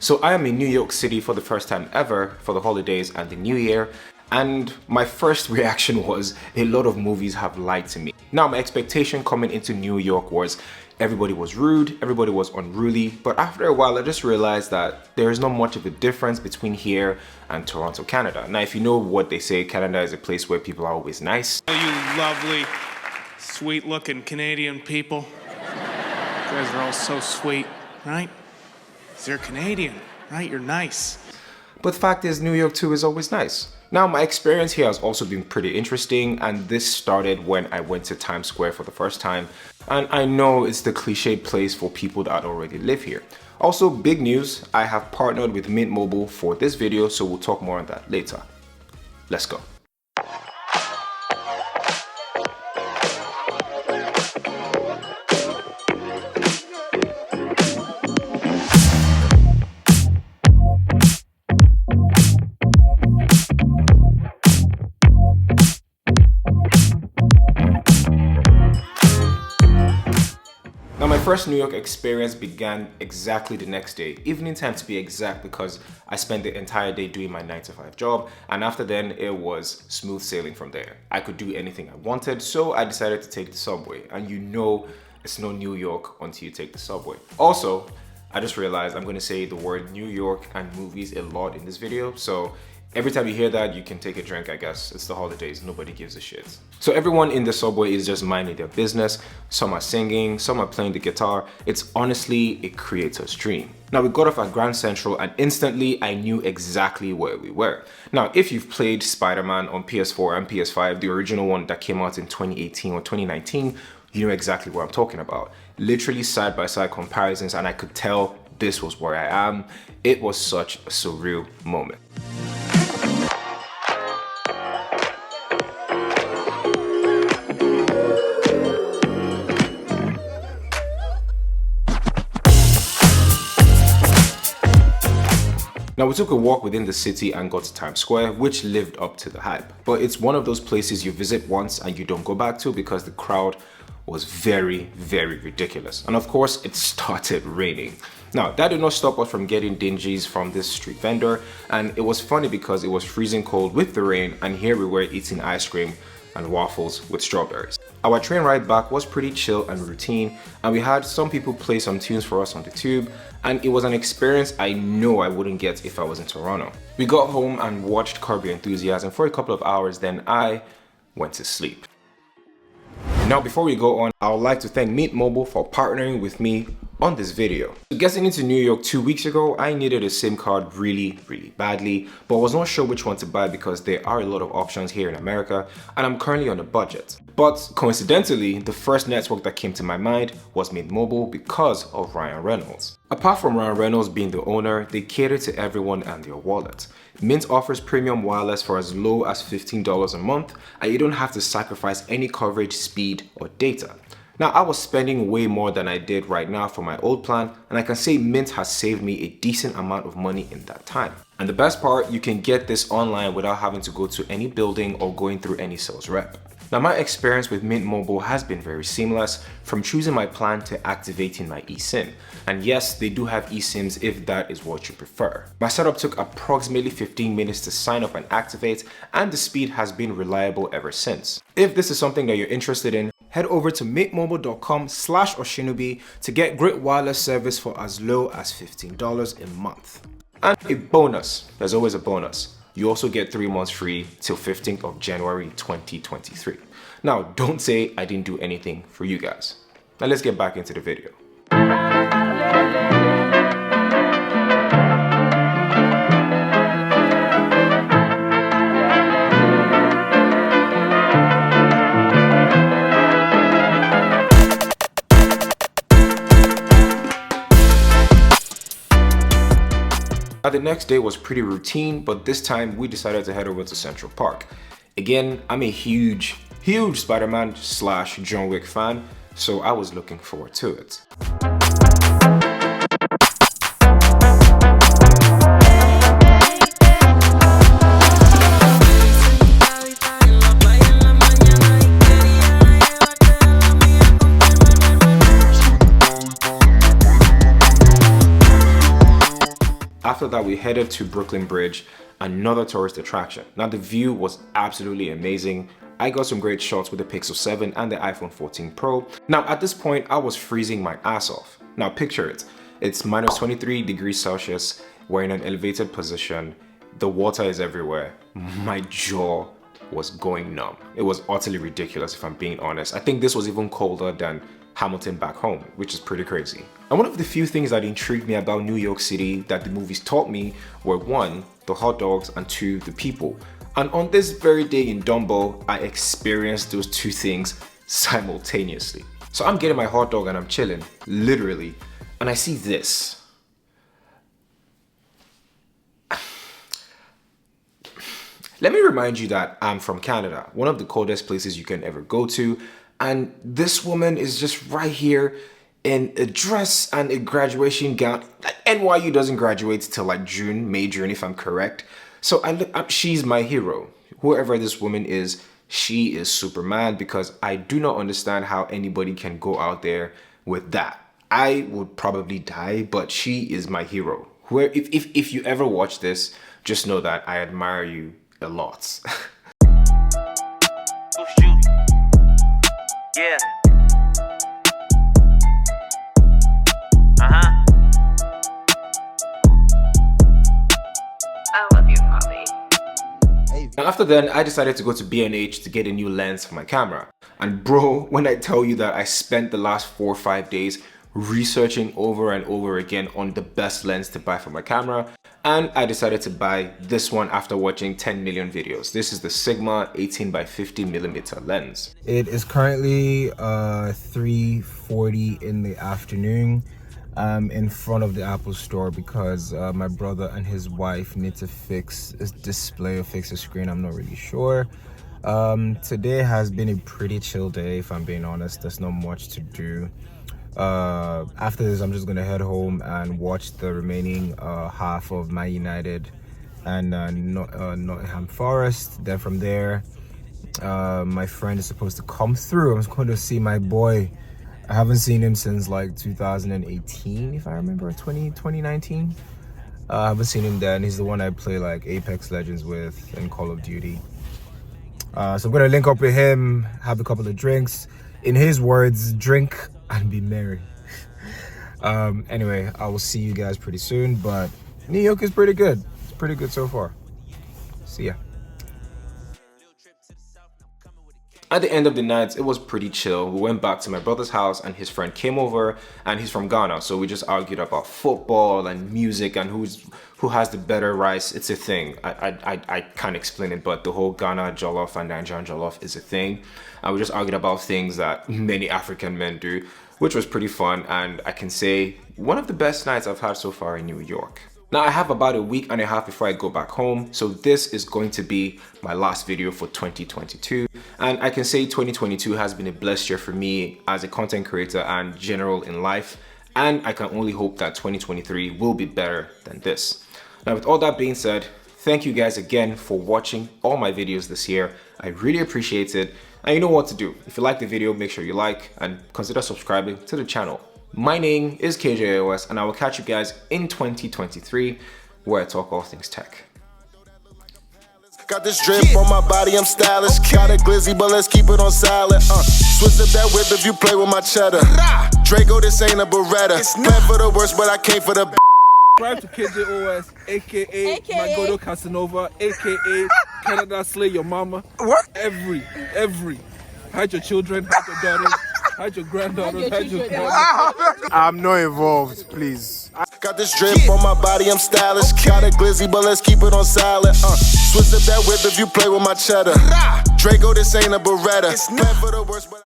So I am in New York City for the first time ever for the holidays and the new year, and my first reaction was a lot of movies have lied to me. Now my expectation coming into New York was everybody was rude, everybody was unruly, but after a while I just realized that there is not much of a difference between here and Toronto, Canada. Now if you know what they say, Canada is a place where people are always nice. Oh, you lovely, sweet-looking Canadian people. You guys are all so sweet, right? 'Cause you're Canadian, right? You're nice. But the fact is, New York too is always nice. Now, my experience here has also been pretty interesting, and this started when I went to Times Square for the first time. And I know it's the cliched place for people that already live here. Also, big news, I have partnered with Mint Mobile for this video, so we'll talk more on that later. Let's go. Now my first New York experience began exactly the next day, evening time to be exact, because I spent the entire day doing my 9-to-5 job, and after then it was smooth sailing from there. I could do anything I wanted, so I decided to take the subway, and you know it's no New York until you take the subway. Also, I just realized I'm going to say the word New York and movies a lot in this video, so every time you hear that, you can take a drink, I guess. It's the holidays, nobody gives a shit. So everyone in the subway is just minding their business. Some are singing, some are playing the guitar. It's honestly a creator's dream. Now we got off at Grand Central and instantly I knew exactly where we were. Now if you've played Spider-Man on PS4 and PS5, the original one that came out in 2018 or 2019, you know exactly what I'm talking about. Literally side by side comparisons, and I could tell this was where I am. It was such a surreal moment. Now we took a walk within the city and got to Times Square, which lived up to the hype. But it's one of those places you visit once and you don't go back to because the crowd was very, very ridiculous. And of course, it started raining. Now, that did not stop us from getting dingies from this street vendor. And it was funny because it was freezing cold with the rain, and here we were eating ice cream and waffles with strawberries. Our train ride back was pretty chill and routine, and we had some people play some tunes for us on the tube, and it was an experience I know I wouldn't get if I was in Toronto. We got home and watched Curb Your Enthusiasm for a couple of hours, then I went to sleep. Now before we go on, I would like to thank Mint Mobile for partnering with me on this video. Getting into New York 2 weeks ago, I needed a SIM card really badly, but was not sure which one to buy because there are a lot of options here in America, and I'm currently on a budget. But coincidentally, the first network that came to my mind was Mint Mobile because of Ryan Reynolds. Apart from Ryan Reynolds being the owner, they cater to everyone and their wallet. Mint offers premium wireless for as low as $15 a month, and you don't have to sacrifice any coverage, speed, or data. Now, I was spending way more than I did right now for my old plan, and I can say Mint has saved me a decent amount of money in that time. And the best part, you can get this online without having to go to any building or going through any sales rep. Now, my experience with Mint Mobile has been very seamless, from choosing my plan to activating my eSIM. And yes, they do have eSIMs if that is what you prefer. My setup took approximately 15 minutes to sign up and activate, and the speed has been reliable ever since. If this is something that you're interested in, head over to mintmobile.com/Oshinobi to get great wireless service for as low as $15 a month. And a bonus, there's always a bonus. You also get 3 months free till 15th of January 2023. Now, don't say I didn't do anything for you guys. Now let's get back into the video. Now, the next day was pretty routine, but this time we decided to head over to Central Park. Again, I'm a huge Spider-Man / John Wick fan, so I was looking forward to it. After that, we headed to Brooklyn Bridge, another tourist attraction. Now the view was absolutely amazing. I got some great shots with the Pixel 7 and the iPhone 14 Pro. Now at this point, I was freezing my ass off. Now picture it. It's minus 23 degrees Celsius. We're in an elevated position. The water is everywhere. My jaw was going numb. It was utterly ridiculous if I'm being honest. I think this was even colder than Hamilton back home, which is pretty crazy. And one of the few things that intrigued me about New York City that the movies taught me were 1, the hot dogs, and 2, the people. And on this very day in Dumbo, I experienced those 2 things simultaneously. So I'm getting my hot dog and I'm chilling, literally, and I see this. Let me remind you that I'm from Canada, one of the coldest places you can ever go to. And this woman is just right here in a dress and a graduation gown. NYU doesn't graduate till like May, June, if I'm correct. So I look up, she's my hero. Whoever this woman is, she is Superman, because I do not understand how anybody can go out there with that. I would probably die, but she is my hero. If you ever watch this, just know that I admire you a lot. Yeah. I love you, Poppy. And after then, I decided to go to B&H to get a new lens for my camera. And bro, when I tell you that I spent the last 4 or 5 days researching over and over again on the best lens to buy for my camera, and I decided to buy this one after watching 10 million videos. This is the Sigma 18x50mm lens. It is currently 3:40 in the afternoon. I'm in front of the Apple store because my brother and his wife need to fix a display or fix a screen. I'm not really sure. Today has been a pretty chill day, if I'm being honest. There's not much to do. After this, I'm just gonna head home and watch the remaining half of Man United and Nottingham Forest. Then from there, my friend is supposed to come through. I'm going to see my boy. I haven't seen him since like 2018, if I remember, 2019. I haven't seen him then. He's the one I play like Apex Legends with and Call of Duty. So I'm gonna link up with him, have a couple of drinks. In his words, drink and be merry. Anyway, I will see you guys pretty soon, but New York is pretty good. It's pretty good so far. See ya. At the end of the night, it was pretty chill. We went back to my brother's house and his friend came over, and he's from Ghana. So we just argued about football and music and who has the better rice. It's a thing. I can't explain it, but the whole Ghana jollof and Nigerian jollof is a thing. And we just argued about things that many African men do, which was pretty fun. And I can say one of the best nights I've had so far in New York. Now I have about a week and a half before I go back home, so this is going to be my last video for 2022, and I can say 2022 has been a blessed year for me as a content creator and general in life, and I can only hope that 2023 will be better than this. Now with all that being said, thank you guys again for watching all my videos this year. I really appreciate it, and you know what to do. If you like the video, make sure you like and consider subscribing to the channel. My name is KJOS, and I will catch you guys in 2023, where I talk all things tech. Got this drip on my body, I'm stylish. Got a glizzy, but let's keep it on silent. Switch up that whip if you play with my cheddar. Draco, this ain't a Beretta. Meant for the worst, but I came for the. Subscribe to KJOS, aka Magodo Casanova, aka Canada Slay Your Mama. What? Every. Hide your children, hide your daughters, hide your granddaughters, hide your daughters. I'm not involved, please. Got this drip on my body, I'm stylish. Got a glizzy, but let's keep it on silent. Switch up that whip if you play with my cheddar. Draco, this ain't a Beretta. Meant for the worst, but